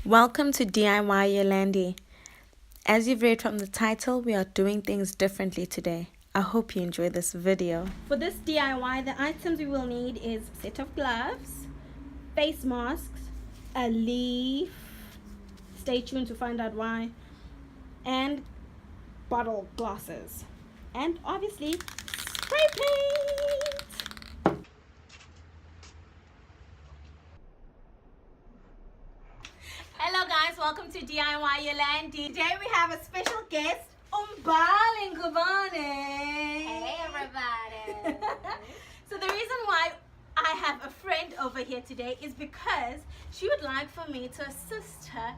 Welcome to DIY Yolande. As you've read from the title, we are doing things differently today. I hope you enjoy this video. For this DIY, the items we will need is a set of gloves, face masks, a leaf, stay tuned to find out why, and bottle glasses, and obviously spray paint. Hello guys, welcome to DIY Yolande. Today we have a special guest, Mbali. Hey everybody. So the reason why I have a friend over here today is because she would like for me to assist her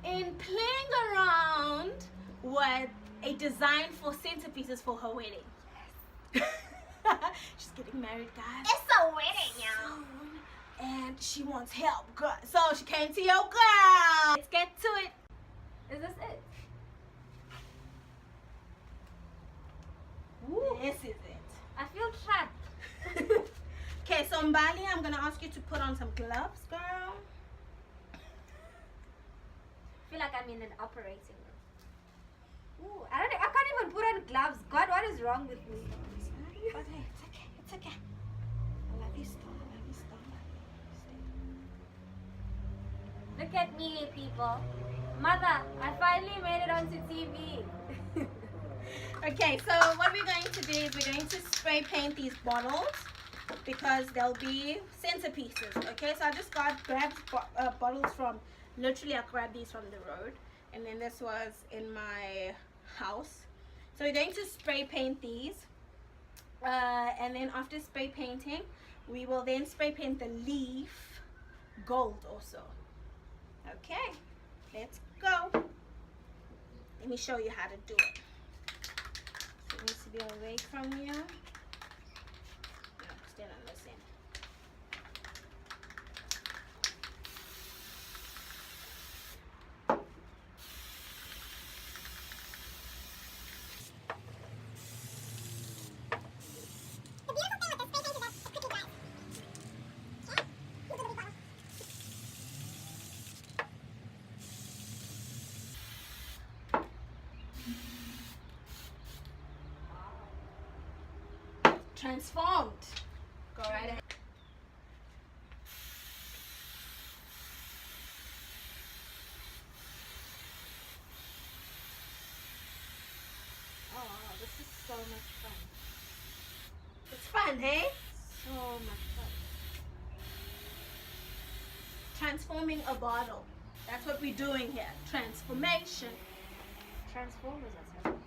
in playing around with a design for centerpieces for her wedding. She's getting married, guys. It's a wedding, y'all. And she wants help, girl. So she came to your girl. Let's get to it. Is this it? Ooh. This is it. I feel trapped. Okay, so Mbali, I'm gonna ask you to put on some gloves, girl. I feel like I'm in an operating room. Ooh, I can't even put on gloves. God, what is wrong with me? But hey, it's okay. I love you still. Look at me, people. Mother, I finally made it onto TV. Okay, so what we're going to do is we're going to spray paint these bottles because they'll be centerpieces. Okay, so I just grabbed bottles from, literally I grabbed these from the road, and then this was in my house. So we're going to spray paint these, and then after spray painting, we will then spray paint the leaf gold also. Okay, let's go. Let me show you how to do it. So it needs to be away from you. No, stand on this end. Transformed. Go right ahead. Oh, this is so much fun. It's fun, hey? So much fun. Transforming a bottle. That's what we're doing here. Transformation. Transformers or something.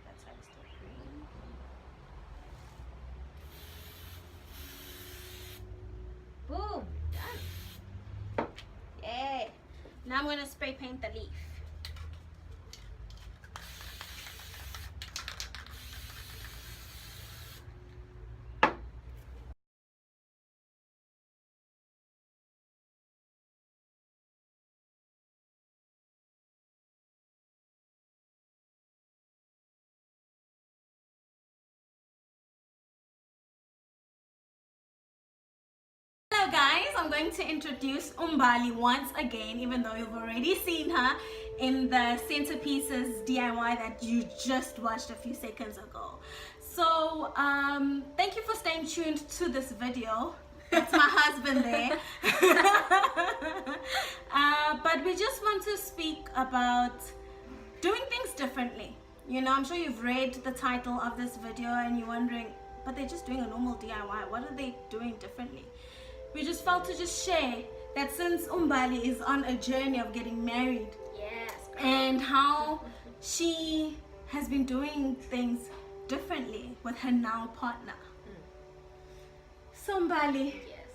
That's how it's still green. Boom. Done. Yeah. Now I'm going to spray paint the leaf. Hello guys, I'm going to introduce Mbali once again, even though you've already seen her in the Centerpieces DIY that you just watched a few seconds ago. So thank you for staying tuned to this video. That's my husband there. But we just want to speak about doing things differently. You know, I'm sure you've read the title of this video and you're wondering, but they're just doing a normal DIY. What are they doing differently? We just felt to just share that since Mbali is on a journey of getting married, Yes. and how she has been doing things differently with her now partner. So Mbali, Yes.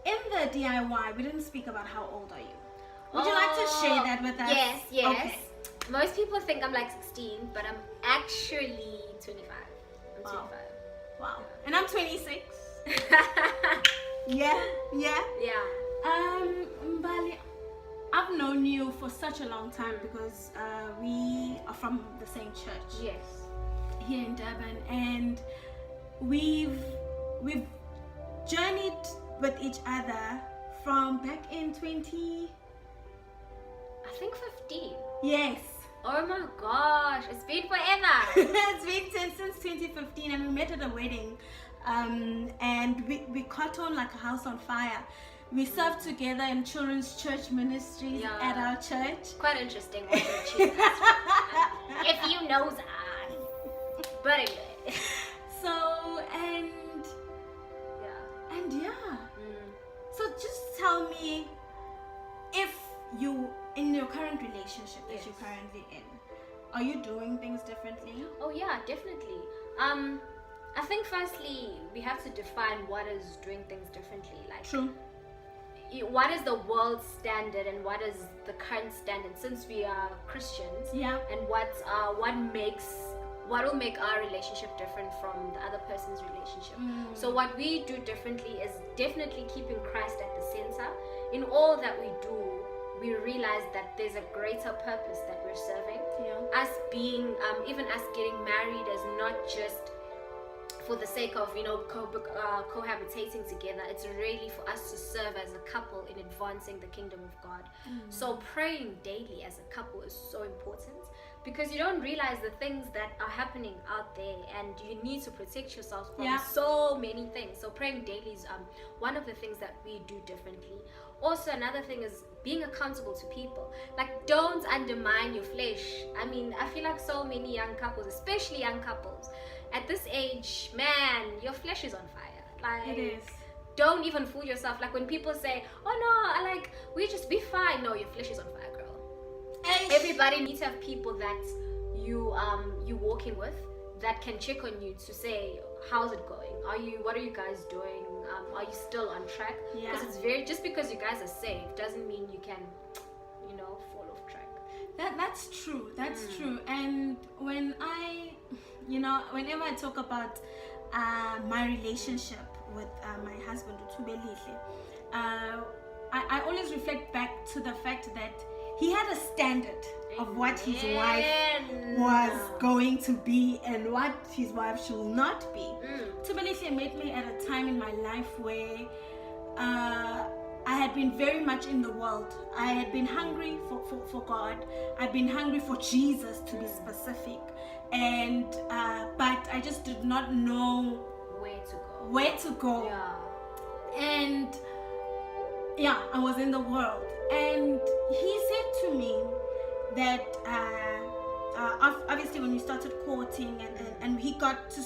in the DIY, we didn't speak about how old are you. Would you like to share that with us? Yes, yes. Okay. Most people think I'm like 16, but I'm actually 25. I'm Wow. 25. Wow. And I'm 26. Yeah. Yeah. Mbali, I've known you for such a long time because we are from the same church Yes. here in Durban, and we've journeyed with each other from back in 20. I think 15. Yes. Oh my gosh, it's been forever. It's been since 2015, and we met at a wedding, and we caught on like a house on fire. We served together in children's church ministries at our church. Quite interesting what you achieved. If you knows us. But anyway. So, and yeah. So just tell me, if you, in your current relationship that you're currently in, are you doing things differently? Oh yeah, definitely. I think firstly we have to define what is doing things differently. Like, True. What is the world standard and what is the current standard, since we are Christians? Yeah. And what will make our relationship different from the other person's relationship. So what we do differently is definitely keeping Christ at the center. In all that we do, we realize that there's a greater purpose that we're serving. Us being, even us getting married is not just for the sake of, cohabitating together. It's really for us to serve as a couple in advancing the kingdom of God. So praying daily as a couple is so important, because you don't realize the things that are happening out there, and you need to protect yourself from so many things. So praying daily is one of the things that we do differently. Also, another thing is being accountable to people. Like, don't undermine your flesh. I mean, I feel like so many young couples, especially young couples, at this age, man, your flesh is on fire. Like, It is. don't even fool yourself. Like, when people say, oh no, we just be fine. No, your flesh is on fire, girl. Everybody needs to have people that you walking with that can check on you to say, how's it going? What are you guys doing? Are you still on track? Because it's just because you guys are saved doesn't mean you can, fall off track. That's true. That's true. And when whenever I talk about my relationship with my husband, Utubelihle, I always reflect back to the fact that he had a standard of what his wife was going to be and what his wife should not be. Utubelihle met me at a time in my life where I had been very much in the world. I had been hungry for God. I'd been hungry for Jesus, to be specific. And but I just did not know where to go. And I was in the world, and he said to me that obviously when we started courting, and he got to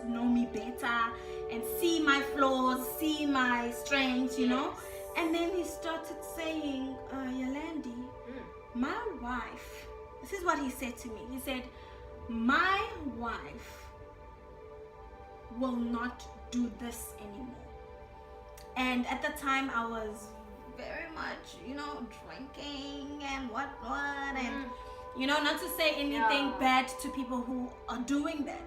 know me better and see my flaws, see my strengths, and then he started saying, Yolande, my wife, this is what he said to me. He said, my wife will not do this anymore. And at the time I was very much, drinking and whatnot, and not to say anything bad to people who are doing that,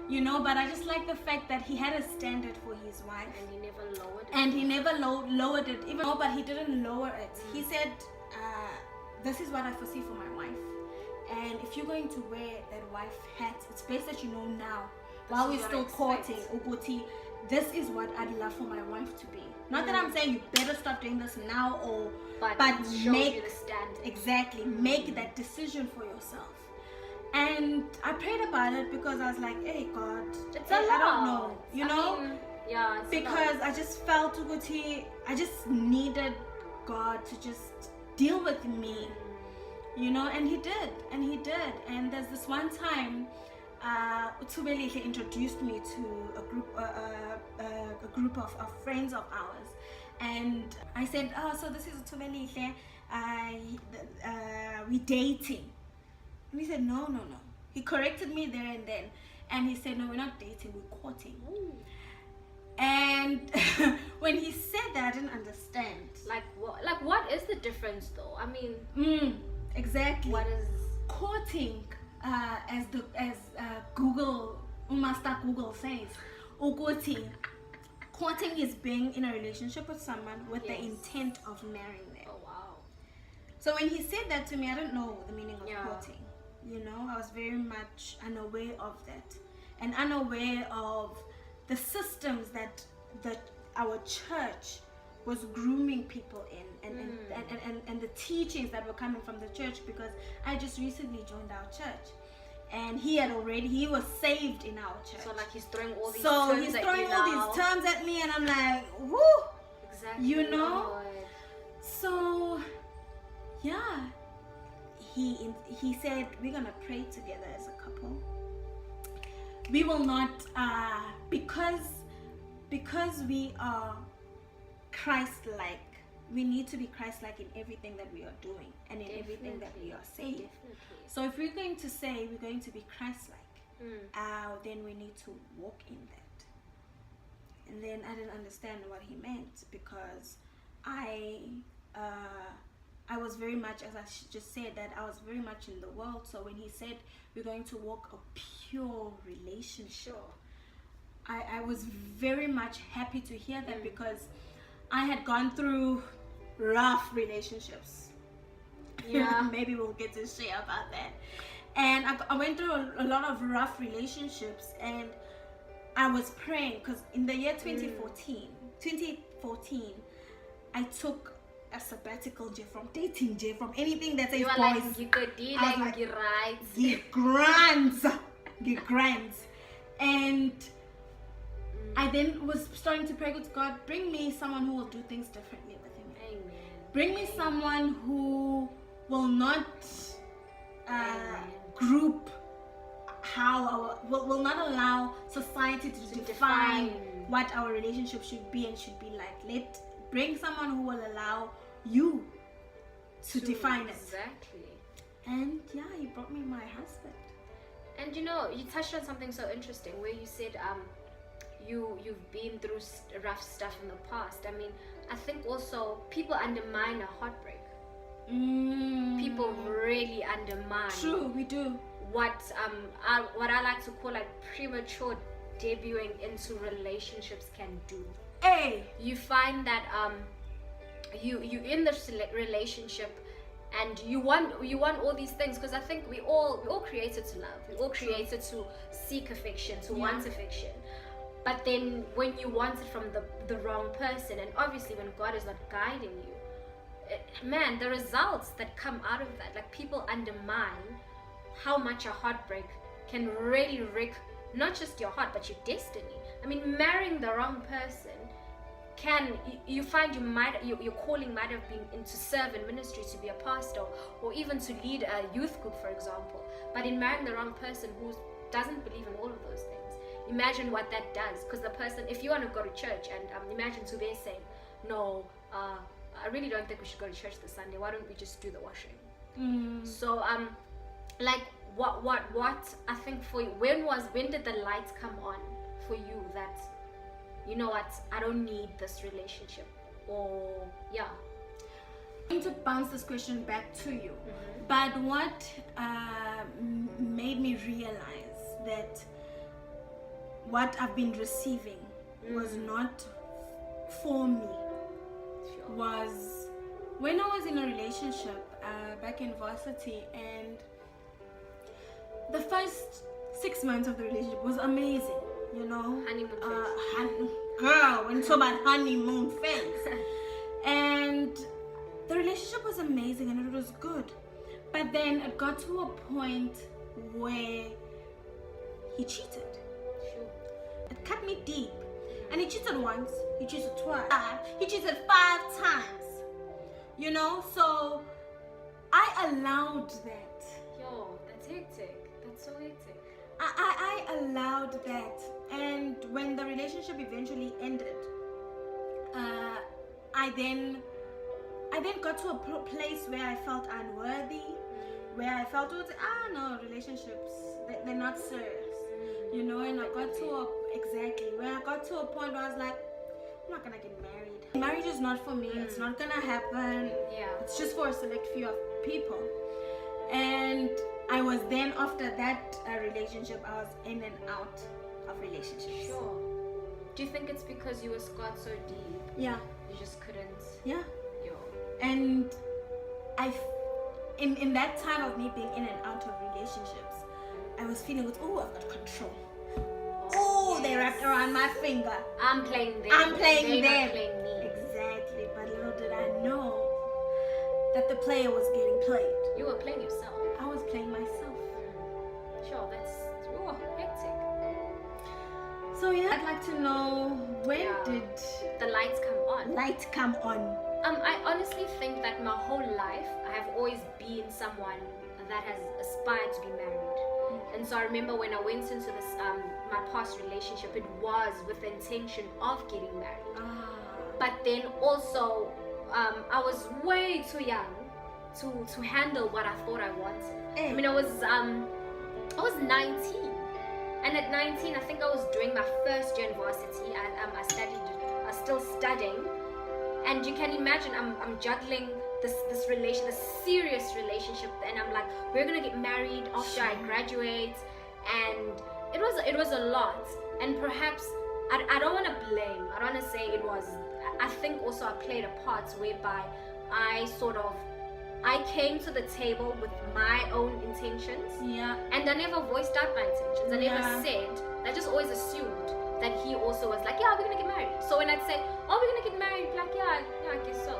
but I just like the fact that he had a standard for his wife, and he never lowered it. And he never lowered it, even though, but he didn't lower it. He said, this is what I foresee for my wife, and if you're going to wear that wife hat, it's best that you know now, while we're still courting, Uguti, this is what I'd love for my wife to be. Not that I'm saying you better stop doing this now, but make you the standard. Exactly, make that decision for yourself. And I prayed about it because I was like, hey God, it's I don't know, because I just felt Uguti, I just needed God to just deal with me, and he did. And there's this one time Utubelihle introduced me to a group of friends of ours, and I said, so this is Utubelihle, we dating. And he said, no. He corrected me there and then, and he said, no, we're not dating, we're courting. And when he said that, I didn't understand. What is the difference though? I mean, exactly. What is courting? As Google says, courting is being in a relationship with someone with the intent of marrying them. Oh wow! So when he said that to me, I didn't know the meaning of courting. I was very much unaware of that, and unaware of the systems that was grooming people in, and the teachings that were coming from the church, because I just recently joined our church, and he was saved in our church. So like he's throwing all these terms at me, and I'm like, woo, exactly, you know. Lord. So yeah, he said we're gonna pray together as a couple. We will not because we are Christ-like. We need to be Christ-like in everything that we are doing and in everything that we are saying. Definitely. So if we're going to say we're going to be Christ-like, then we need to walk in that. And then I didn't understand what he meant, because I was very much, as I just said, that I was very much in the world. So when he said we're going to walk a pure relationship, I was very much happy to hear that, because I had gone through rough relationships. Yeah. Maybe we'll get to share about that. And I went through a lot of rough relationships, and I was praying, because in the year 2014, I took a sabbatical from dating, from anything that says boys. Get grants. And I then was starting to pray with God, bring me someone who will do things differently with him. Amen. Bring me someone who will not group will not allow society to define what our relationship should be and should be like. Bring someone who will allow you to define it. Exactly. And yeah, he brought me my husband. And you know, you touched on something so interesting where you said you've been through rough stuff in the past. I mean, I think also people undermine a heartbreak. People really undermine. True, we do. What I like to call like premature debuting into relationships can do. Hey, you find that you in this relationship, and you want all these things, because I think we all created to love. We all created to seek affection, to want affection. But then when you want it from the wrong person, and obviously when God is not guiding you, man, the results that come out of that, like people undermine how much a heartbreak can really wreck not just your heart but your destiny. I mean, marrying the wrong person you find your calling might have been into serve in ministry, to be a pastor, or even to lead a youth group, for example. But in marrying the wrong person who doesn't believe in all of those things, imagine what that does. Because the person, if you want to go to church, and imagine today saying, no, I really don't think we should go to church this Sunday, why don't we just do the washing? So like what I think for you, when did the lights come on for you that, you know what, I don't need this relationship? Or I'm going to bounce this question back to you. But what made me realize that what I've been receiving was not for me was when I was in a relationship back in varsity, and the first 6 months of the relationship was amazing, you know. Honeymoon phase. Girl, when you talk about honeymoon phase. And the relationship was amazing and it was good. But then it got to a point where he cheated. Sure. It cut me deep. And he cheated once, he cheated twice, he cheated 5 times. You know, so I allowed that. Yo, that's hectic. That's so hectic. I allowed that, and when the relationship eventually ended, I then got to a place where I felt unworthy, where I felt no, relationships, they're not serious, you know. And I got to a point where I was like, I'm not gonna get married. Marriage is not for me. It's not gonna happen. Yeah. It's just for a select few of people. And I was then, after that relationship, I was in and out of relationships. Sure. Do you think it's because you were scarred so deep? Yeah. You just couldn't. Yeah. Yo. And in that time of me being in and out of relationships, I was feeling I've got control. They wrapped around my finger. I'm playing them. I'm playing They're them. not playing me. Exactly. know that the player was getting played. You were playing yourself. I was playing myself. Sure, that's hectic. So yeah, I'd like to know, when did the lights come on? light come on? I honestly think that my whole life I have always been someone that has aspired to be married. And so I remember when I went into this my past relationship, it was with the intention of getting married. But then also I was way too young to handle what I thought I wanted. I mean, I was 19, and at 19 I think I was doing my first year in varsity. I was still studying, and you can imagine I'm juggling this serious relationship, and I'm like, we're gonna get married after I graduate, and it was a lot. And perhaps I don't want to blame, I don't want to say it was, I think also I played a part whereby I came to the table with my own intentions, and I never voiced out my intentions. I never said. I just always assumed that he also was like, yeah, we're gonna get married. So when I'd say, oh, we're gonna get married, like, yeah, I guess so.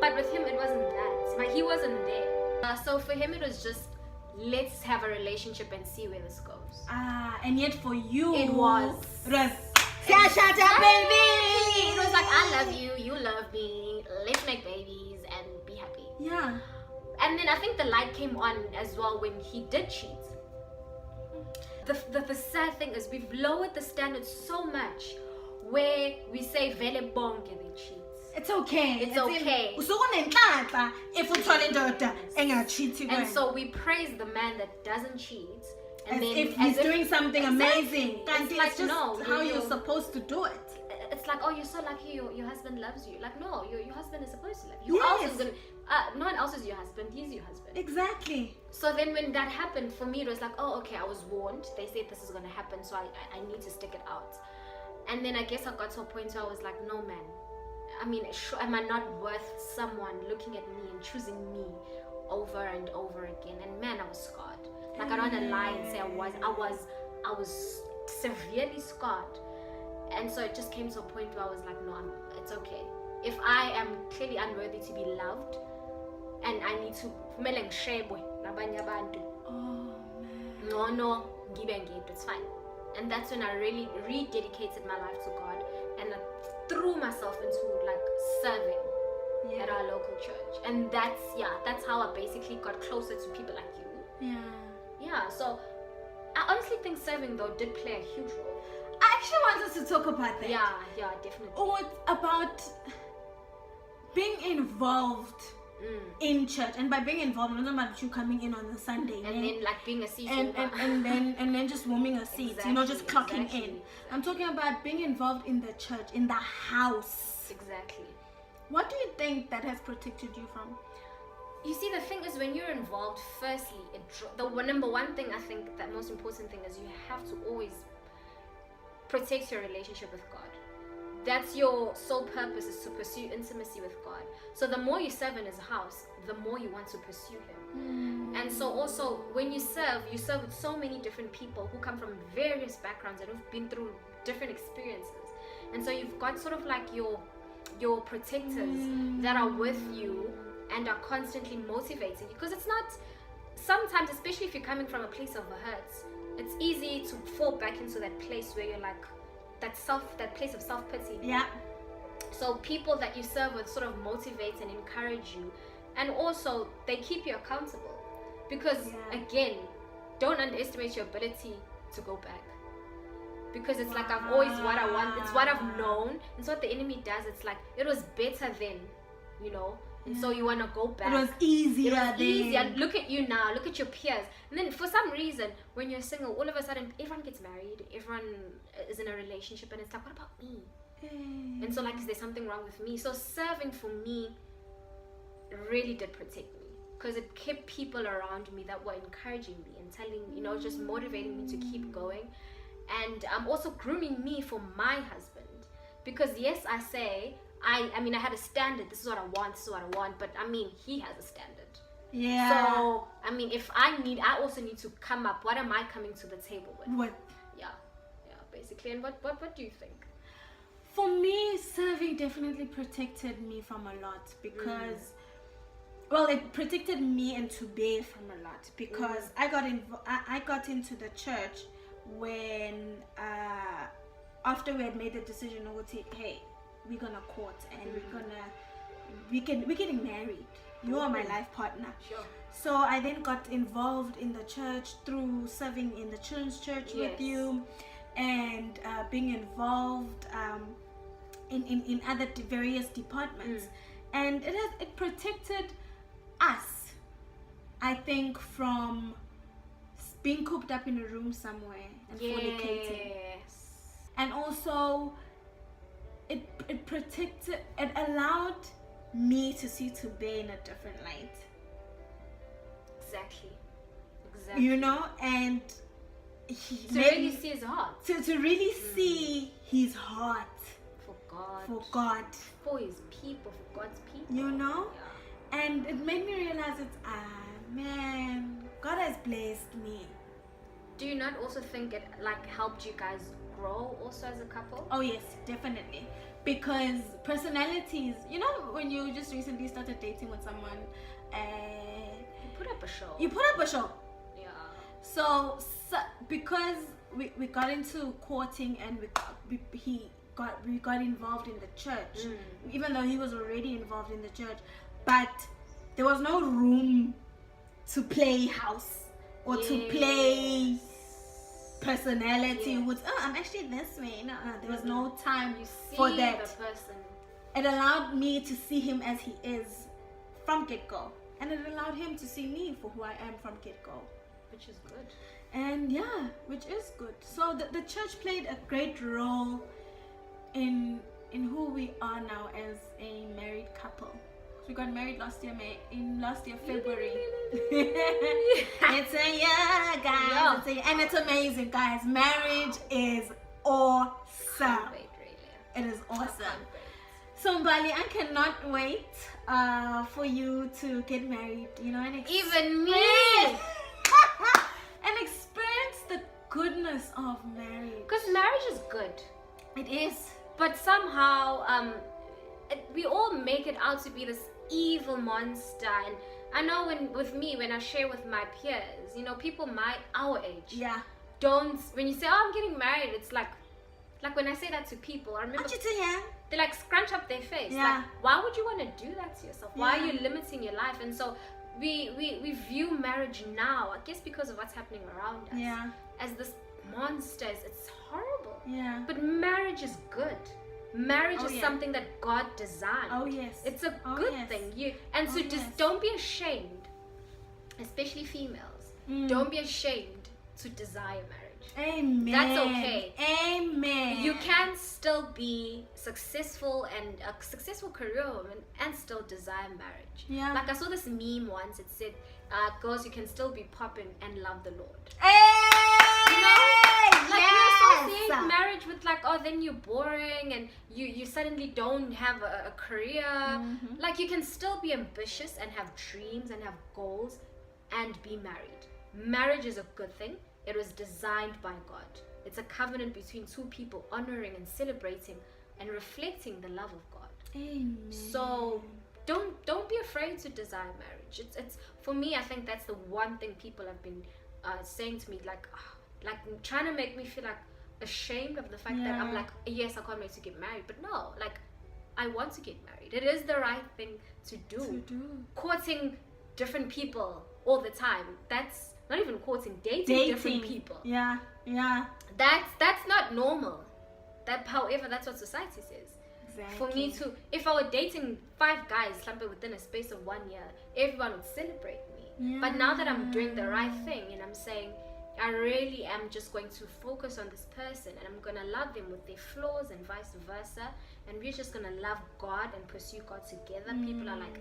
But with him, it wasn't that. Like, he wasn't there. So for him, it was just, let's have a relationship and see where this goes. And yet for you, it was. Baby. It was like, I love you, you love me, let's make babies and be happy. Yeah. And then I think the light came on as well when he did cheat. The sad thing is we've lowered the standards so much where we say vele bonke they cheat. It's okay. It's okay. And so we praise the man that doesn't cheat. And as then, if he's doing something amazing. It's like, it's just no, how you're supposed to do it. It's like, oh, you're so lucky your husband loves you. Like, no, your husband is supposed to love you. Yes. Who else is gonna, no one else is your husband. He's your husband. Exactly. So then when that happened, for me, it was like, oh, okay, I was warned. They said this is going to happen, so I need to stick it out. And then I guess I got to a point where I was like, no, man. I mean, am I not worth someone looking at me and choosing me over and over again? And man, I was scarred. Like, I don't want to lie and say I was severely scarred. And so it just came to a point where I was like, no, it's okay. If I am clearly unworthy to be loved, and I need to no, it's fine. And that's when I really rededicated my life to God, and I threw myself into like serving at our local church. And that's how I basically got closer to people like you. Yeah, so I honestly think serving though did play a huge role. I actually want us to talk about that. Yeah, definitely. Oh, it's about being involved in church, and by being involved, I'm not about you coming in on a Sunday and then like being a seat and then just warming a seat, just clocking in. I'm talking about being involved in the church, in the house. Exactly. What do you think that has protected you from? You see, the thing is, when you're involved, firstly, the number one thing I think, that most important thing is you have to always protect your relationship with God. That's your sole purpose, is to pursue intimacy with God. So the more you serve in his house, the more you want to pursue him. And so also when you serve with so many different people who come from various backgrounds and who've been through different experiences. And so you've got sort of like your protectors that are with you and are constantly motivating you. Because it's not, sometimes, especially if you're coming from a place of hurt, it's easy to fall back into that place where you're like, that place of self-pity. Yeah. So people that you serve with sort of motivate and encourage you, and also they keep you accountable, because again, don't underestimate your ability to go back, because it's like, I've always what I want, it's what I've known. And so what the enemy does, it's like, it was better then, and so you want to go back. It was easier then. Look at you now, look at your peers. And then for some reason, when you're single, all of a sudden everyone gets married, everyone is in a relationship, and it's like, what about me? And so like, is there something wrong with me? So serving for me really did protect me, because it kept people around me that were encouraging me and telling, just motivating me to keep going, and also grooming me for my husband. Because yes, I say, I mean, I had a standard. This is what I want. But I mean, he has a standard. Yeah. So I mean, if I also need to come up. What am I coming to the table with? What? Yeah, basically. And what do you think? For me, serving definitely protected me from a lot because, well, it protected me and Tube from a lot because I got into the church when after we had made the decision, hey, we're gonna court and we're getting married. You are my life partner. Sure. So I then got involved in the church through serving in the children's church with you, and being involved in other various departments, and it protected us, I think, from being cooped up in a room somewhere and fornicating. And also it protected, it allowed me to see Tube in a different light. Exactly. You know, and he to really see his heart. To really see his heart For God. For his people, for God's people. You know? Yeah. And it made me realize man, God has blessed me. Do you not also think it like helped you guys grow also as a couple? Oh yes, definitely. Because personalities, you know, when you just recently started dating with someone, You put up a show. Yeah. So because we got into courting and we got involved in the church, even though he was already involved in the church, but there was no room to play house or to play personality with I'm actually this way. No, there was no time for that. The person. It allowed me to see him as he is from get-go, and it allowed him to see me for who I am from get-go, Which is good. and which is good. So the church played a great role in who we are now as a married couple. We got married last year February. It's a year, guys. Yeah. And it's amazing, guys. Marriage is awesome. Wait, really. It is awesome. So Mbali, I cannot wait for you to get married, you know, and Even me. and experience the goodness of marriage. Because marriage is good. It is. But somehow, we all make it out to be this evil monster. And I know when I share with my peers, you know, people our age, when you say, oh, I'm getting married, it's like when I say that to people, I remember they like scrunch up their face. Like, why would you want to do that to yourself? Why are you limiting your life? And so we view marriage now, I guess because of what's happening around us, as this monsters. It's horrible. But marriage is good. Marriage is something that God designed. Oh yes. It's a good thing. Just don't be ashamed, especially females. Don't be ashamed to desire marriage. Amen. That's okay. Amen. You can still be successful and a successful career woman and still desire marriage. Like I saw this meme once. It said, girls, you can still be popping and love the Lord. You know? Like we associate marriage with like, oh, then you're boring and you suddenly don't have a career. Like you can still be ambitious and have dreams and have goals and be married. Marriage is a good thing. It was designed by God. It's a covenant between two people honoring and celebrating and reflecting the love of God. Amen. So don't be afraid to desire marriage. It's for me, I think that's the one thing people have been saying to me, like trying to make me feel like ashamed of the fact that I'm like, yes, I can't wait to get married. But no, like I want to get married. It is the right thing to do. Courting different people all the time, that's not even courting, dating different people. That's not normal. However, that's what society says. Exactly. For me to, if I were dating 5 guys within a space of 1 year, everyone would celebrate me. But now that I'm doing the right thing and I'm saying, I really am just going to focus on this person and I'm going to love them with their flaws and vice versa, and we're just going to love God and pursue God together, people are like,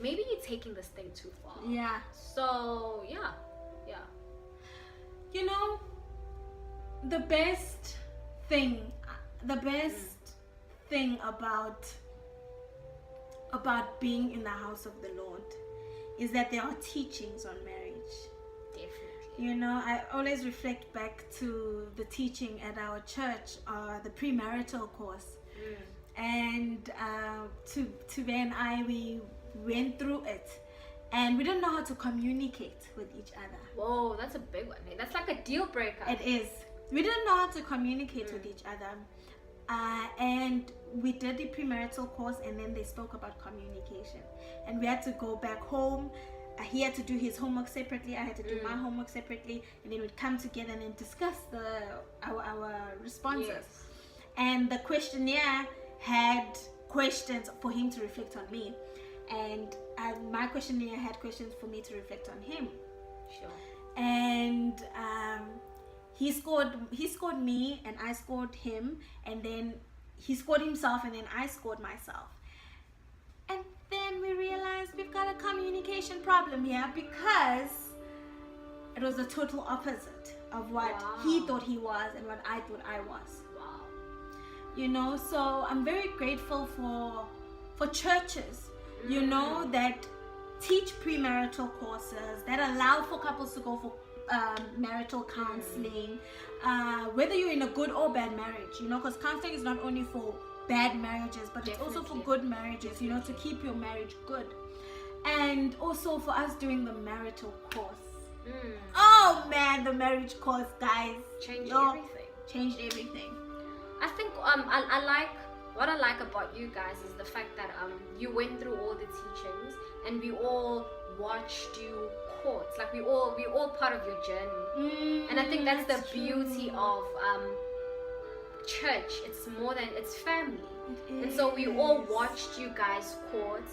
maybe you're taking this thing too far. So you know, the best thing about being in the house of the Lord is that there are teachings on marriage. Definitely. You know, I always reflect back to the teaching at our church, the Premarital course. and Tube and I, we went through it, and we didn't know how to communicate with each other. Whoa, that's a big one. That's like a deal breaker. It is. We didn't know how to communicate with each other. And we did the premarital course, and then they spoke about communication. And we had to go back home. He had to do his homework separately. I had to do my homework separately. And then we'd come together and then discuss our responses. Yes. And the questionnaire had questions for him to reflect on me. And my questionnaire had questions for me to reflect on him. Sure. And he scored me, and I scored him, and then he scored himself, and then I scored myself. And then we realized we've got a communication problem here, because it was the total opposite of what he thought he was and what I thought I was. Wow. You know, so I'm very grateful for churches, you know, that teach premarital courses, that allow for couples to go for marital counseling, whether you're in a good or bad marriage, you know, because counseling is not only for bad marriages, but it's also for good marriages, you know, to keep your marriage good. And also for us doing the marital course. Oh man, the marriage course, guys, Changed everything. Changed everything. I think what I like about you guys is the fact that you went through all the teachings, and we all watched you court. Like we all part of your journey. And I think that's the beauty of church. It's more than, it's family. And so we all watched you guys court.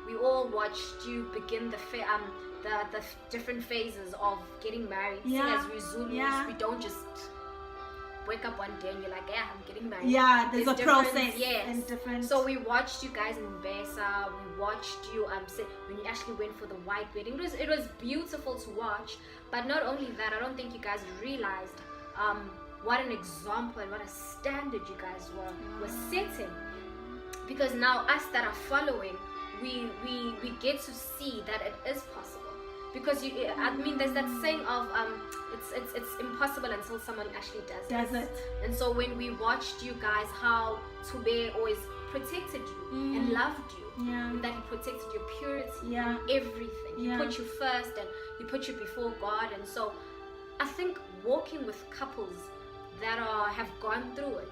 We all watched you begin the different phases of getting married. Yeah. As we Zulus, we don't just wake up one day and you're like, yeah, I'm getting married. Yeah, there's a different- process. Yes. And different. So we watched you guys in Besa. We watched you when you actually went for the white wedding. It was beautiful to watch. But not only that, I don't think you guys realized what an example and what a standard you guys were setting. Because now us that are following, we get to see that it is possible. Because there's that saying of it's impossible until someone actually does it. And so when we watched you guys, how Tube always protected you and loved you, and that he protected your purity and everything. He put you first, and he put you before God. And so I think walking with couples that have gone through it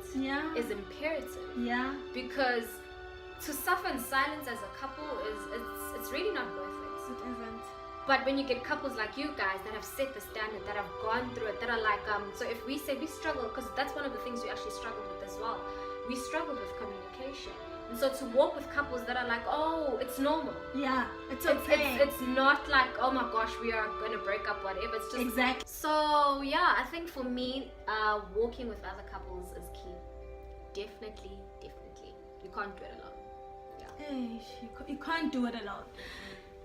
is imperative. Because to suffer in silence as a couple it's really not worth it. It isn't. But when you get couples like you guys that have set the standard, that have gone through it, that are like, so if we say we struggle, because that's one of the things we actually struggled with as well. We struggled with communication. And so to walk with couples that are like, oh, it's normal. Yeah, it's okay. It's not like, oh my gosh, we are going to break up, whatever. It's just. Exactly. So yeah, I think for me, walking with other couples is key. Definitely. You can't do it alone. Hey, you can't do it alone.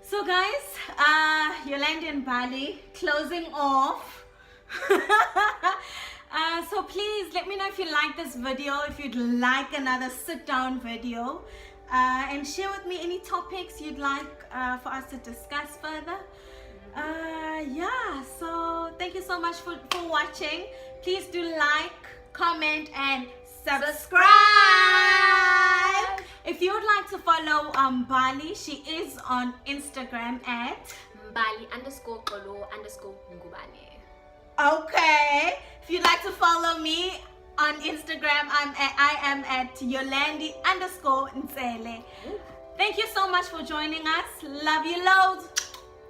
So guys, Yolande and Mbali closing off. So please let me know if you like this video, if you'd like another sit down video, and share with me any topics you'd like for us to discuss further. So thank you so much for watching. Please do like, comment, and subscribe. If you would like to follow Mbali, she is on Instagram at Mbali_Kolo_Ngubane. Okay. If you'd like to follow me on Instagram, I am at yolande_ntsele. Thank you so much for joining us. Love you loads.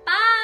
Bye.